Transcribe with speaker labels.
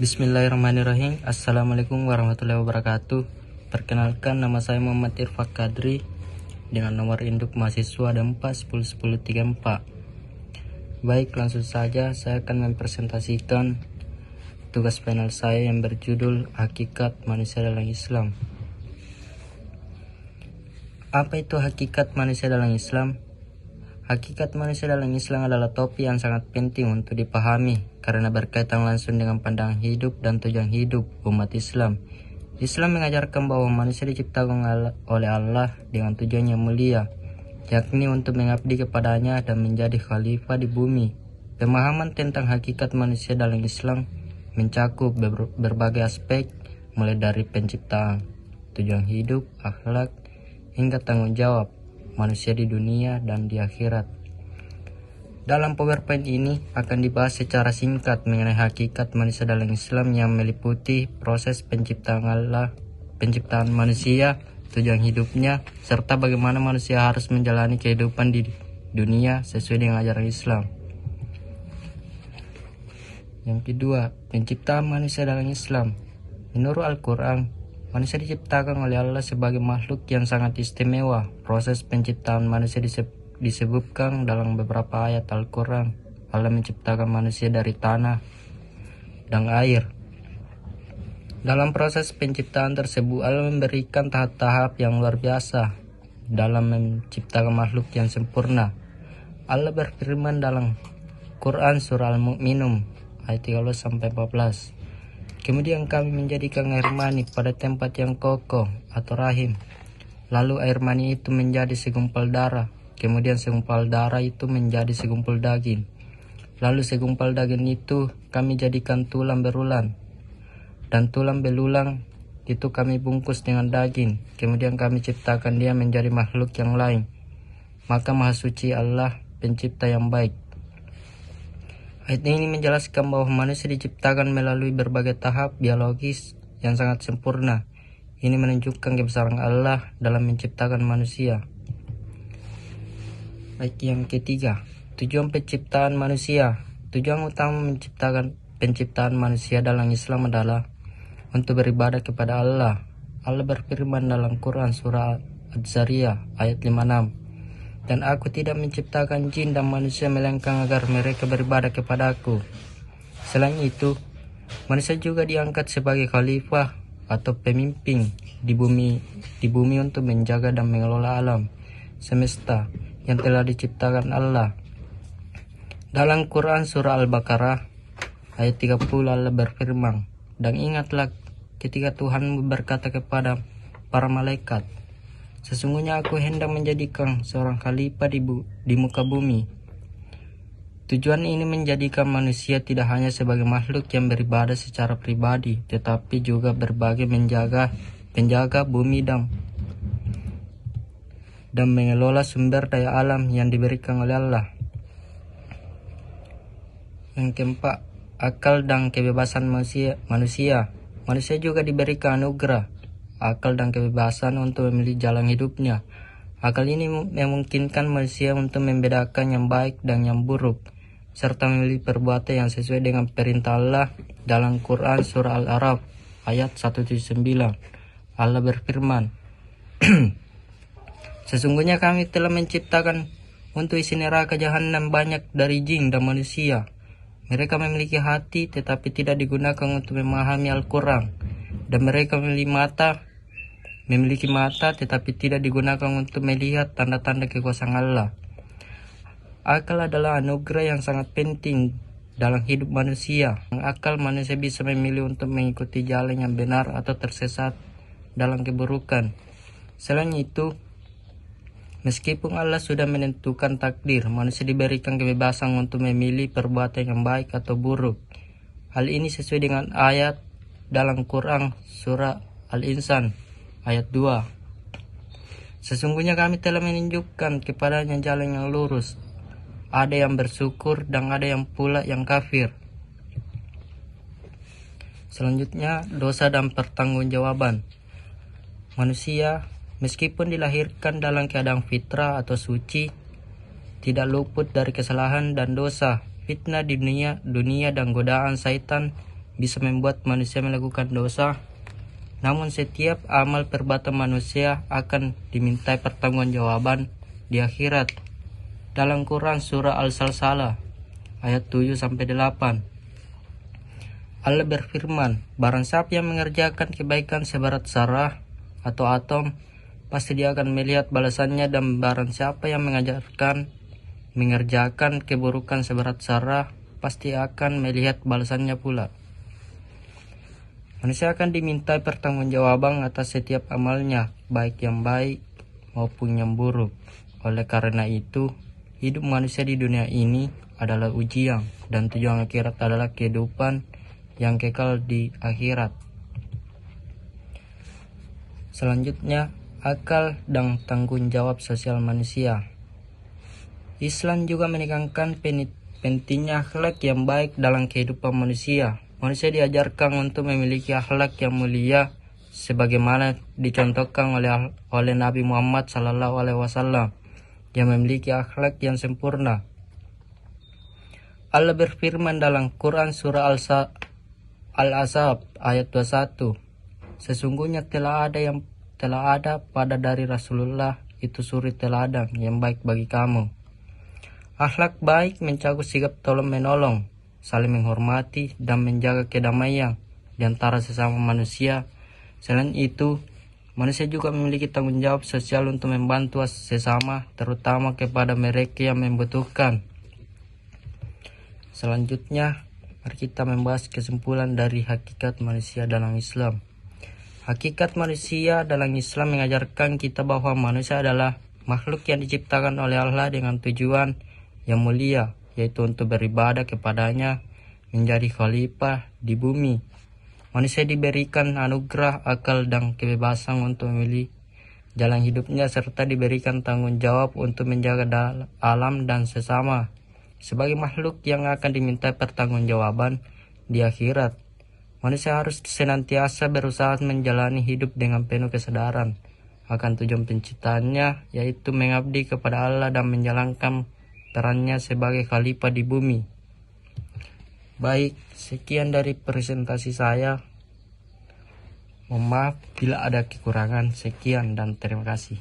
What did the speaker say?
Speaker 1: Bismillahirrahmanirrahim. Assalamualaikum warahmatullahi wabarakatuh. Perkenalkan, nama saya Muhammad Irfak Kadri dengan nomor induk mahasiswa 4 10 10 34. Baik, langsung saja saya akan mempresentasikan tugas panel saya yang berjudul Hakikat Manusia dalam Islam. Apa itu hakikat manusia dalam Islam? Hakikat manusia dalam Islam adalah topik yang sangat penting untuk dipahami karena berkaitan langsung dengan pandangan hidup dan tujuan hidup umat Islam. Islam mengajarkan bahwa manusia diciptakan oleh Allah dengan tujuan yang mulia, yakni untuk mengabdi kepadanya dan menjadi khalifah di bumi. Pemahaman tentang hakikat manusia dalam Islam mencakup berbagai aspek, mulai dari penciptaan, tujuan hidup, akhlak, hingga tanggung jawab manusia di dunia dan di akhirat. Dalam PowerPoint ini akan dibahas secara singkat mengenai hakikat manusia dalam Islam yang meliputi proses penciptaan Allah, penciptaan manusia, tujuan hidupnya, serta bagaimana manusia harus menjalani kehidupan di dunia sesuai dengan ajaran Islam. Yang kedua, penciptaan manusia dalam Islam. Menurut Al-Quran, manusia diciptakan oleh Allah sebagai makhluk yang sangat istimewa. Proses penciptaan manusia disebutkan dalam beberapa ayat Al-Quran. Allah menciptakan manusia dari tanah dan air. Dalam proses penciptaan tersebut, Allah memberikan tahap-tahap yang luar biasa dalam menciptakan makhluk yang sempurna. Allah berfirman dalam Quran surah Al-Mu'minun ayat 13-14. Kemudian kami menjadikan air mani pada tempat yang kokoh atau rahim. Lalu air mani itu menjadi segumpal darah. Kemudian segumpal darah itu menjadi segumpal daging. Lalu segumpal daging itu kami jadikan tulang belulang. Dan tulang belulang itu kami bungkus dengan daging. Kemudian kami ciptakan dia menjadi makhluk yang lain. Maka Maha Suci Allah, pencipta yang baik. Ayat ini menjelaskan bahwa manusia diciptakan melalui berbagai tahap biologis yang sangat sempurna. Ini menunjukkan kebesaran Allah dalam menciptakan manusia. Baik, yang ketiga, tujuan penciptaan manusia. Tujuan utama penciptaan manusia dalam Islam adalah untuk beribadah kepada Allah. Allah berfirman dalam Quran surah Az-Zariyah ayat 56. Dan aku tidak menciptakan jin dan manusia melainkan agar mereka beribadah kepadaku. Selain itu, manusia juga diangkat sebagai khalifah atau pemimpin di bumi untuk menjaga dan mengelola alam semesta yang telah diciptakan Allah. Dalam Quran surah Al-Baqarah ayat 30 Allah berfirman, dan ingatlah ketika Tuhan berkata kepada para malaikat, sesungguhnya aku hendak menjadikan seorang khalifah di muka bumi. Tujuan ini menjadikan manusia tidak hanya sebagai makhluk yang beribadah secara pribadi, tetapi juga berbagai penjaga bumi dan mengelola sumber daya alam yang diberikan oleh Allah. Yang keempat, akal dan kebebasan manusia. Manusia juga diberikan anugerah akal dan kebebasan untuk memilih jalan hidupnya. Akal ini memungkinkan manusia untuk membedakan yang baik dan yang buruk, serta memilih perbuatan yang sesuai dengan perintah Allah. Dalam Quran surah Al-A'raf ayat 179, Allah berfirman, sesungguhnya kami telah menciptakan untuk isi neraka jahanam banyak dari jin dan manusia. Mereka memiliki hati tetapi tidak digunakan untuk memahami Al-Quran, dan mereka memiliki mata tetapi tidak digunakan untuk melihat tanda-tanda kekuasaan Allah. Akal adalah anugerah yang sangat penting dalam hidup manusia. Dengan akal manusia bisa memilih untuk mengikuti jalan yang benar atau tersesat dalam keburukan. Selain itu, meskipun Allah sudah menentukan takdir, manusia diberikan kebebasan untuk memilih perbuatan yang baik atau buruk. Hal ini sesuai dengan ayat dalam Quran surah Al-Insan ayat 2. Sesungguhnya kami telah menunjukkan kepadanya jalan yang lurus. Ada yang bersyukur dan ada yang pula yang kafir. Selanjutnya, dosa dan pertanggungjawaban. Manusia, meskipun dilahirkan dalam keadaan fitrah atau suci, tidak luput dari kesalahan dan dosa, fitnah di dunia dan godaan syaitan bisa membuat manusia melakukan dosa. Namun setiap amal perbuatan manusia akan dimintai pertanggungjawaban di akhirat. Dalam Quran surah Al-Salsalah ayat 7-8, Allah berfirman, barang siapa yang mengerjakan kebaikan seberat zarah atau atom, pasti dia akan melihat balasannya, dan barang siapa yang mengerjakan keburukan seberat zarah, pasti akan melihat balasannya pula. Manusia akan dimintai pertanggungjawaban atas setiap amalnya, baik yang baik maupun yang buruk. Oleh karena itu, hidup manusia di dunia ini adalah ujian, dan tujuan akhirat adalah kehidupan yang kekal di akhirat. Selanjutnya, akal dan tanggung jawab sosial manusia. Islam juga menekankan pentingnya akhlak yang baik dalam kehidupan manusia. Manusia diajarkan untuk memiliki akhlak yang mulia sebagaimana dicontohkan oleh Nabi Muhammad SAW yang memiliki akhlak yang sempurna. Allah berfirman dalam Quran surah Al-Ahzab ayat 21, sesungguhnya telah ada pada dari Rasulullah itu suri teladan yang baik bagi kamu. Akhlak baik mencakup sikap tolong menolong, saling menghormati, dan menjaga kedamaian di antara sesama manusia. Selain itu, manusia juga memiliki tanggung jawab sosial untuk membantu sesama, terutama kepada mereka yang membutuhkan. Selanjutnya, mari kita membahas kesimpulan dari hakikat manusia dalam Islam. Hakikat manusia dalam Islam mengajarkan kita bahwa manusia adalah makhluk yang diciptakan oleh Allah dengan tujuan yang mulia, yaitu untuk beribadah kepadanya, menjadi khalifah di bumi. Manusia diberikan anugerah akal dan kebebasan untuk memilih jalan hidupnya, serta diberikan tanggung jawab untuk menjaga alam dan sesama. Sebagai makhluk yang akan diminta pertanggungjawaban di akhirat, manusia harus senantiasa berusaha menjalani hidup dengan penuh kesadaran akan tujuan penciptaannya, yaitu mengabdi kepada Allah dan menjalankan perannya sebagai khalifah di bumi. Baik, sekian dari presentasi saya. Mohon maaf bila ada kekurangan. Sekian dan terima kasih.